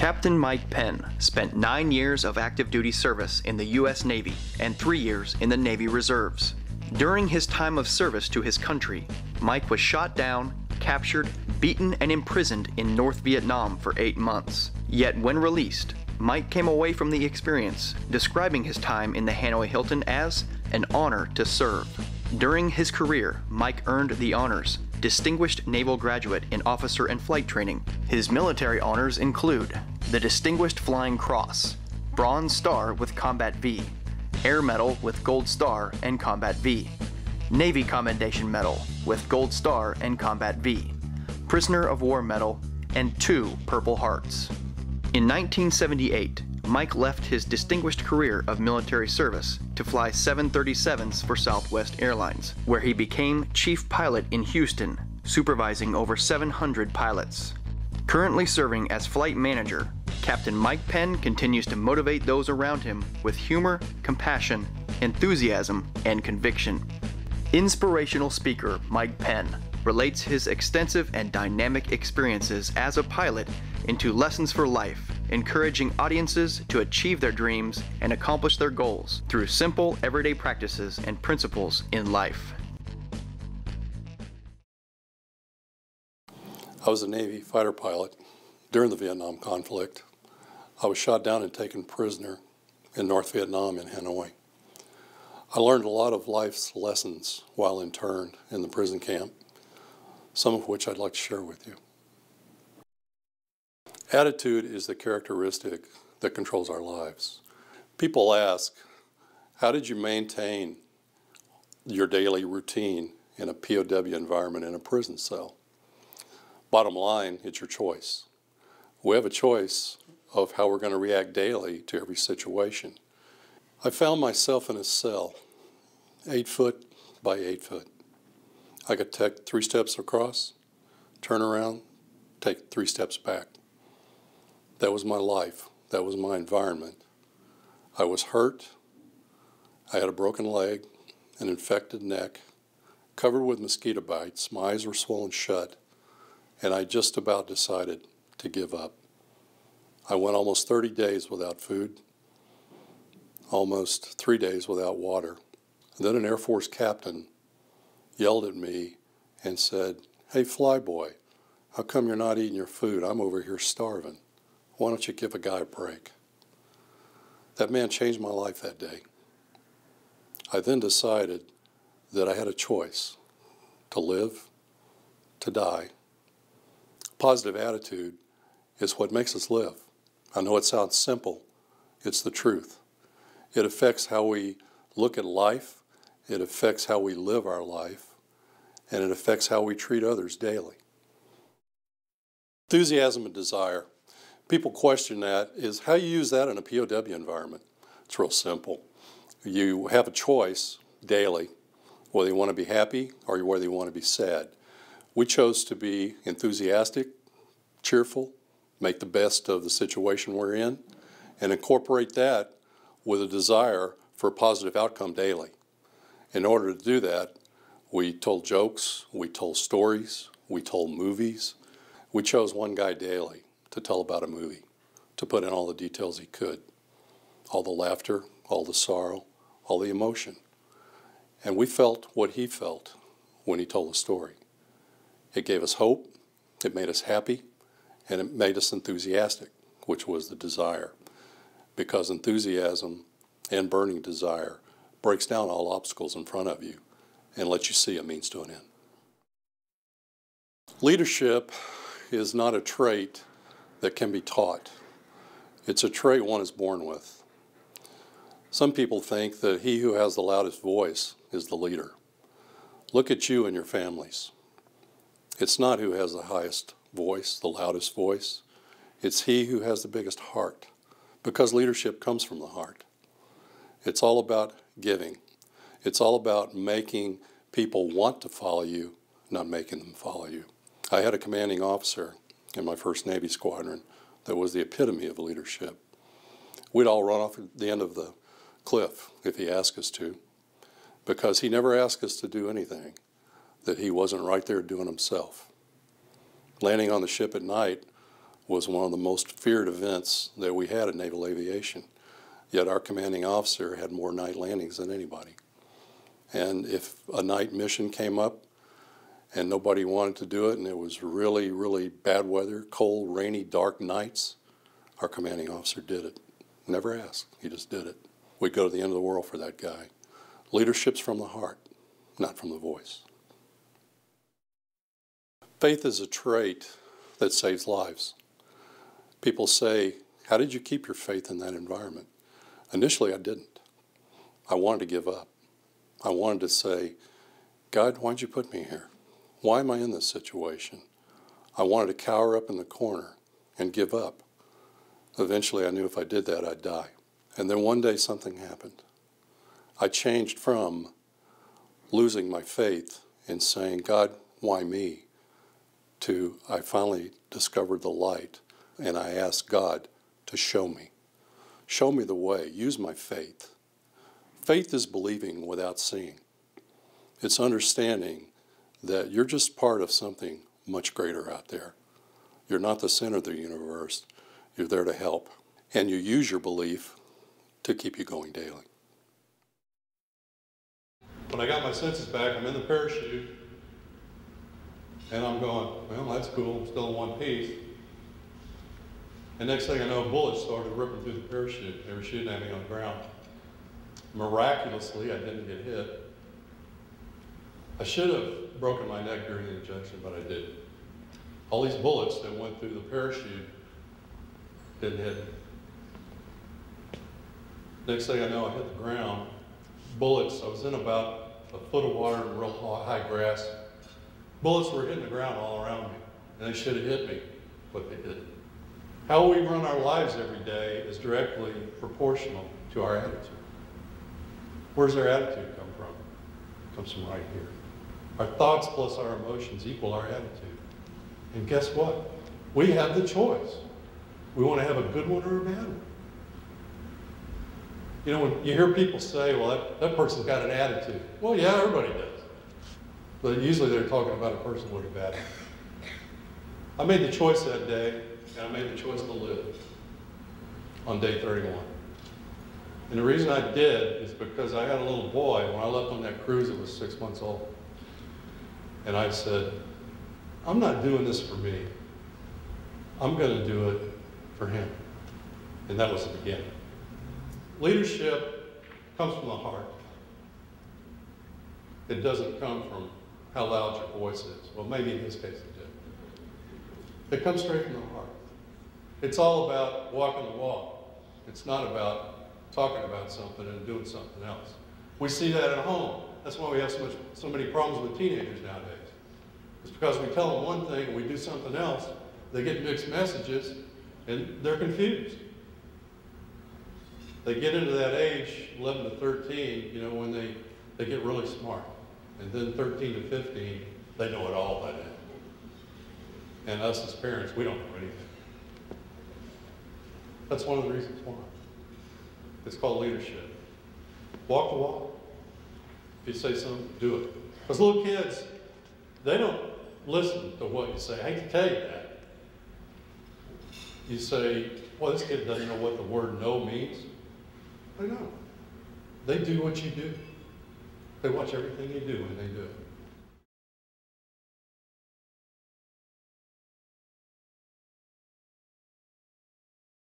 Captain Mike Penn spent 9 years of active duty service in the U.S. Navy and 3 years in the Navy Reserves. During his time of service to his country, Mike was shot down, captured, beaten, and imprisoned in North Vietnam for 8 months. Yet when released, Mike came away from the experience, describing his time in the Hanoi Hilton as an honor to serve. During his career, Mike earned the honors Distinguished Naval Graduate in Officer and Flight Training. His military honors include the Distinguished Flying Cross, Bronze Star with Combat V, Air Medal with Gold Star and Combat V, Navy Commendation Medal with Gold Star and Combat V, Prisoner of War Medal, and 2 Purple Hearts. In 1978, Mike left his distinguished career of military service to fly 737s for Southwest Airlines, where he became chief pilot in Houston, supervising over 700 pilots. Currently serving as flight manager, Captain Mike Penn continues to motivate those around him with humor, compassion, enthusiasm, and conviction. Inspirational speaker Mike Penn relates his extensive and dynamic experiences as a pilot into lessons for life, encouraging audiences to achieve their dreams and accomplish their goals through simple everyday practices and principles in life. I was a Navy fighter pilot during the Vietnam conflict. I was shot down and taken prisoner in North Vietnam in Hanoi. I learned a lot of life's lessons while interned in the prison camp, some of which I'd like to share with you. Attitude is the characteristic that controls our lives. People ask, how did you maintain your daily routine in a POW environment in a prison cell? Bottom line, it's your choice. We have a choice of how we're going to react daily to every situation. I found myself in a cell, 8 foot by 8 foot. I could take 3 steps across, turn around, take 3 steps back. That was my life. That was my environment. I was hurt. I had a broken leg, an infected neck, covered with mosquito bites. My eyes were swollen shut, and I just about decided to give up. I went almost 30 days without food, almost 3 days without water. And then an Air Force captain yelled at me and said, "Hey, flyboy, how come you're not eating your food? I'm over here starving. Why don't you give a guy a break?" That man changed my life that day. I then decided that I had a choice to live, to die. Positive attitude is what makes us live. I know it sounds simple. It's the truth. It affects how we look at life. It affects how we live our life. And it affects how we treat others daily. Enthusiasm and desire. People question that, is how you use that in a POW environment. It's real simple. You have a choice daily, whether you want to be happy or whether you want to be sad. We chose to be enthusiastic, cheerful, make the best of the situation we're in, and incorporate that with a desire for a positive outcome daily. In order to do that, we told jokes, we told stories, we told movies. We chose one guy daily to tell about a movie, to put in all the details he could, all the laughter, all the sorrow, all the emotion. And we felt what he felt when he told the story. It gave us hope, it made us happy, and it made us enthusiastic, which was the desire. Because enthusiasm and burning desire breaks down all obstacles in front of you and lets you see a means to an end. Leadership is not a trait that can be taught. It's a trait one is born with. Some people think that he who has the loudest voice is the leader. Look at you and your families. It's not who has the highest voice, the loudest voice. It's he who has the biggest heart, because leadership comes from the heart. It's all about giving. It's all about making people want to follow you, not making them follow you. I had a commanding officer in my 1st Navy Squadron that was the epitome of leadership. We'd all run off at the end of the cliff if he asked us to, because he never asked us to do anything that he wasn't right there doing himself. Landing on the ship at night was one of the most feared events that we had in naval aviation. Yet our commanding officer had more night landings than anybody. And if a night mission came up and nobody wanted to do it and it was really, really bad weather, cold, rainy, dark nights, our commanding officer did it. Never asked, he just did it. We'd go to the end of the world for that guy. Leadership's from the heart, not from the voice. Faith is a trait that saves lives. People say, how did you keep your faith in that environment? Initially, I didn't. I wanted to give up. I wanted to say, God, why'd you put me here? Why am I in this situation? I wanted to cower up in the corner and give up. Eventually, I knew if I did that, I'd die. And then one day, something happened. I changed from losing my faith and saying, God, why me? To I finally discovered the light, and I asked God to show me. Show me the way. Use my faith. Faith is believing without seeing. It's understanding that you're just part of something much greater out there. You're not the center of the universe. You're there to help. And you use your belief to keep you going daily. When I got my senses back, I'm in the parachute, and I'm going, well, that's cool, I'm still in one piece. And next thing I know, bullets started ripping through the parachute. They were shooting at me on the ground. Miraculously, I didn't get hit. I should have broken my neck during the ejection, but I didn't. All these bullets that went through the parachute didn't hit me. Next thing I know, I hit the ground. Bullets, I was in about a foot of water in real high grass. Bullets were hitting the ground all around me, and they should have hit me, but they didn't. How we run our lives every day is directly proportional to our attitude. Where's our attitude come from? It comes from right here. Our thoughts plus our emotions equal our attitude. And guess what? We have the choice. We want to have a good one or a bad one. You know, when you hear people say, well, that person's got an attitude. Well, yeah, everybody does. But usually they're talking about a person with a bad one. I made the choice that day, and I made the choice to live on day 31. And the reason I did is because I had a little boy. When I left on that cruise, it was 6 months old. And I said, I'm not doing this for me. I'm going to do it for him. And that was the beginning. Leadership comes from the heart. It doesn't come from how loud your voice is. Well, maybe in his case it did. It comes straight from the heart. It's all about walking the walk. It's not about talking about something and doing something else. We see that at home. That's why we have so many problems with teenagers nowadays. It's because we tell them one thing and we do something else. They get mixed messages and they're confused. They get into that age, 11 to 13, you know, when they get really smart. And then 13 to 15, they know it all by then. And us as parents, we don't know anything. That's one of the reasons why. It's called leadership. Walk the walk. If you say something, do it. Because little kids, they don't listen to what you say. I hate to tell you that. You say, well, this kid doesn't know what the word no means. They don't. They do what you do. They watch everything you do and they do it.